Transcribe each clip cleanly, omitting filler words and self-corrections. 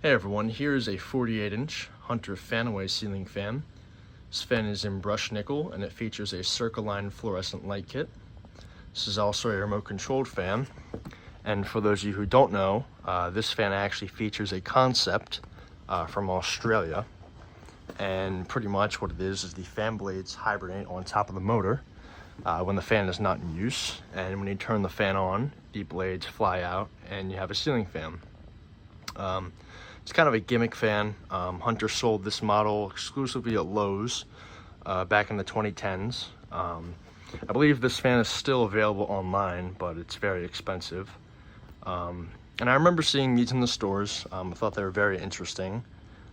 Hey everyone, here is a 48-inch Hunter Fanaway ceiling fan. This fan is in brushed nickel and it features a circle line fluorescent light kit. This is also a remote controlled fan. And for those of you who don't know, this fan actually features a concept from Australia. And pretty much what it is the fan blades hibernate on top of the motor when the fan is not in use. And when you turn the fan on, the blades fly out and you have a ceiling fan. It's kind of a gimmick fan. Hunter sold this model exclusively at Lowe's back in the 2010s. I believe this fan is still available online, but it's very expensive. And I remember seeing these in the stores. I thought they were very interesting.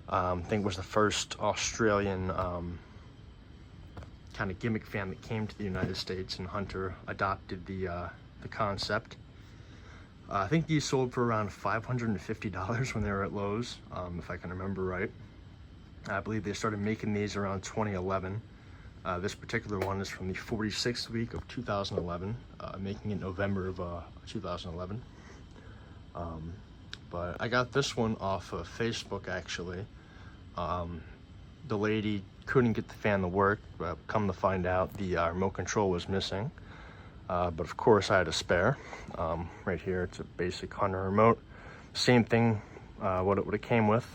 I think it was the first Australian kind of gimmick fan that came to the United States, and Hunter adopted the concept. I think these sold for around $550 when they were at Lowe's, if I can remember right. I believe they started making these around 2011. This particular one is from the 46th week of 2011, making it November of 2011. But I got this one off of Facebook, actually. The lady couldn't get the fan to work, but come to find out the remote control was missing. But of course I had a spare. Right here, it's a basic Hunter remote. Same thing, what it came with.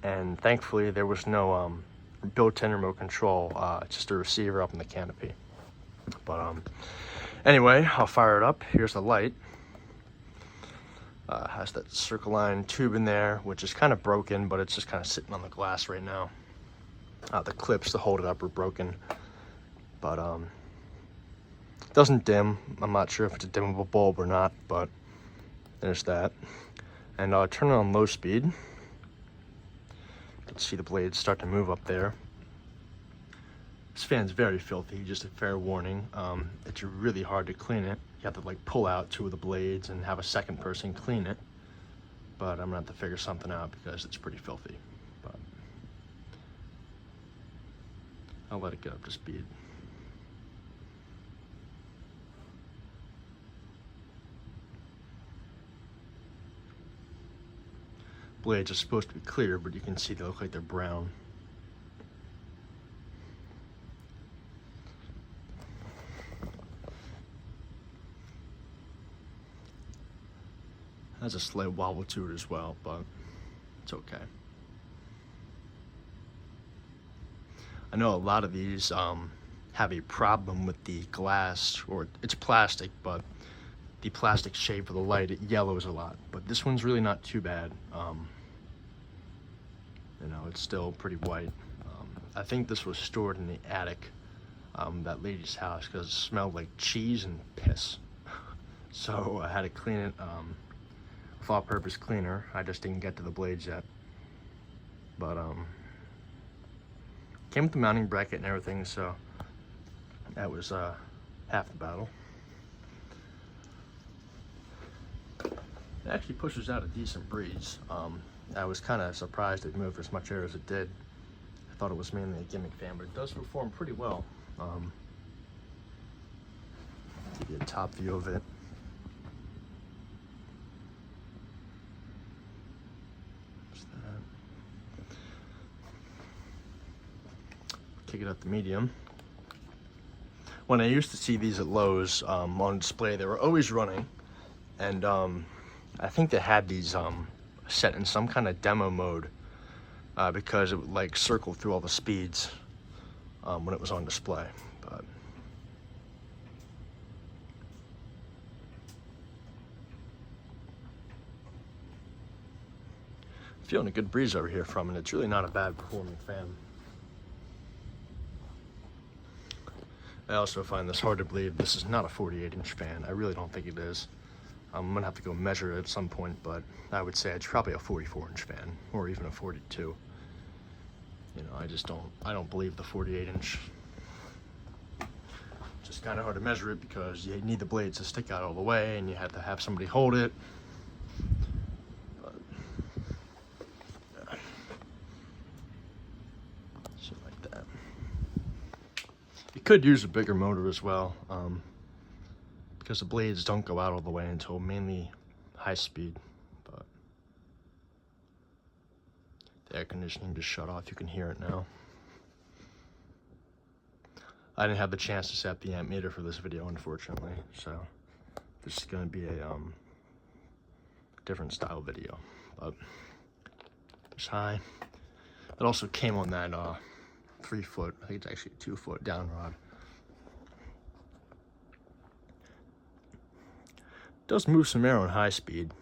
And thankfully there was no built-in remote control, just a receiver up in the canopy. But anyway, I'll fire it up. Here's the light. Has that circle line tube in there, which is kind of broken, but it's just kind of sitting on the glass right now. The clips to hold it up are broken. But doesn't dim. I'm not sure if it's a dimmable bulb or not, but there's that. And I'll turn it on low speed. You can see the blades start to move up there. This fan's very filthy, just a fair warning. It's really hard to clean it. You have to like pull out two of the blades and have a second person clean it. But I'm gonna have to figure something out because it's pretty filthy. But I'll let it get up to speed. Blades are supposed to be clear, but you can see they look like they're brown. Has a slight wobble to it as well, but it's okay. I know a lot of these have a problem with the glass, or it's plastic, but the plastic shape of the light, it yellows a lot. But this one's really not too bad. You know, it's still pretty white. I think this was stored in the attic, that lady's house, because it smelled like cheese and piss. So I had to clean it with all-purpose cleaner. I just didn't get to the blades yet. But came with the mounting bracket and everything, so that was half the battle. It actually pushes out a decent breeze. I was kind of surprised it moved as much air as it did. I thought it was mainly a gimmick fan, but it does perform pretty well. Give you a top view of it. Kick it up to medium. When I used to see these at Lowe's on display, they were always running, and I think they had these set in some kind of demo mode because it would like circle through all the speeds when it was on display. But feeling a good breeze over here from it. It's really not a bad performing fan. I also find this hard to believe this is not a 48-inch fan. I really don't think it is. I'm gonna have to go measure it at some point, but I would say it's probably a 44-inch fan, or even a 42. You know, I don't believe the 48-inch. It's just kind of hard to measure it because you need the blades to stick out all the way, and you have to have somebody hold it. But, yeah. Shit like that. You could use a bigger motor as well. Because the blades don't go out all the way until mainly high speed. But The air conditioning just shut off. You can hear it now. I didn't have the chance to set the amp meter for this video, unfortunately, so this is going to be a different style video, but it's high. It also came on that 3 foot, I think it's actually a 2 foot down rod. It does move some air on high speed.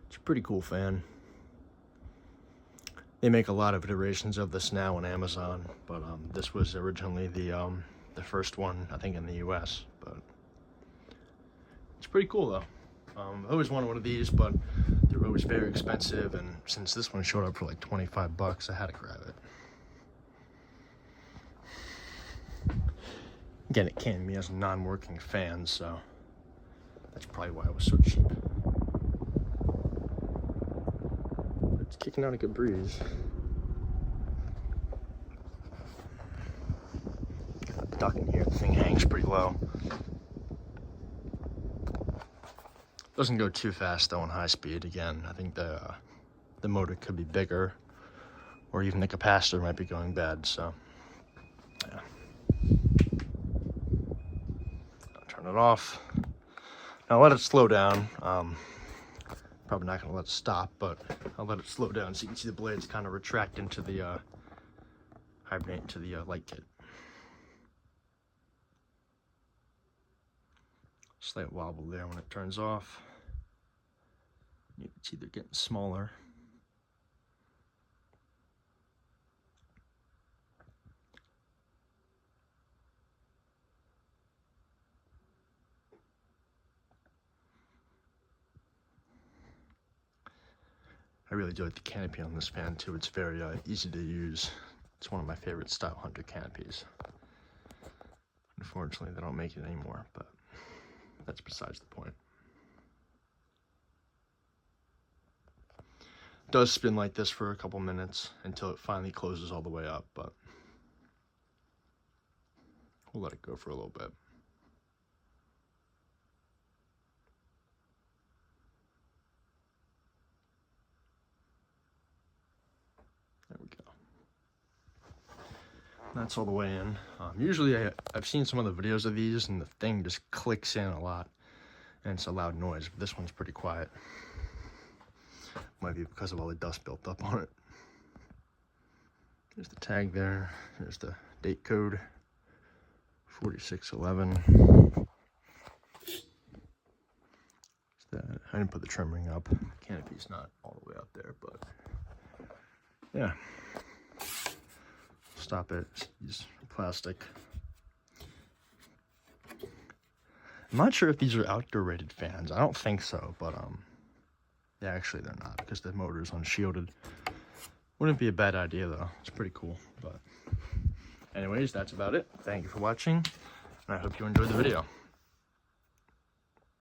It's a pretty cool fan. They make a lot of iterations of this now on Amazon, but this was originally the first one, I think, in the US, but it's pretty cool though. I always wanted one of these, but they're always very expensive, and since this one showed up for like 25 bucks, I had to grab it. Again, it came to me as a non-working fan, so that's probably why it was so cheap. It's kicking out a good breeze. Got the duck in here, the thing hangs pretty low. Doesn't go too fast though on high speed. Again, I think the motor could be bigger, or even the capacitor might be going bad, so yeah. I'll turn it off. Now let it slow down. Probably not gonna let it stop, but I'll let it slow down so you can see the blades kind of retract into the hibernate into the light kit. Slight wobble there when it turns off. It's either getting smaller. I really do like the canopy on this fan too. It's very easy to use. It's one of my favorite style Hunter canopies. Unfortunately, they don't make it anymore, but that's besides the point. It does spin like this for a couple minutes until it finally closes all the way up, but we'll let it go for a little bit. There we go. That's all the way in. Usually I've seen some of the videos of these and the thing just clicks in a lot and it's a loud noise, but this one's pretty quiet. Might be because of all the dust built up on it. There's the tag there. There's the date code, 4611. I didn't put the trim ring up. The canopy's not all the way up there, but yeah. Stop it. Use plastic. I'm not sure if these are outdoor rated fans. I don't think so, but yeah, actually they're not because the motor is unshielded. Wouldn't be a bad idea though. It's pretty cool. But anyways, that's about it. Thank you for watching, and I hope you enjoyed the video.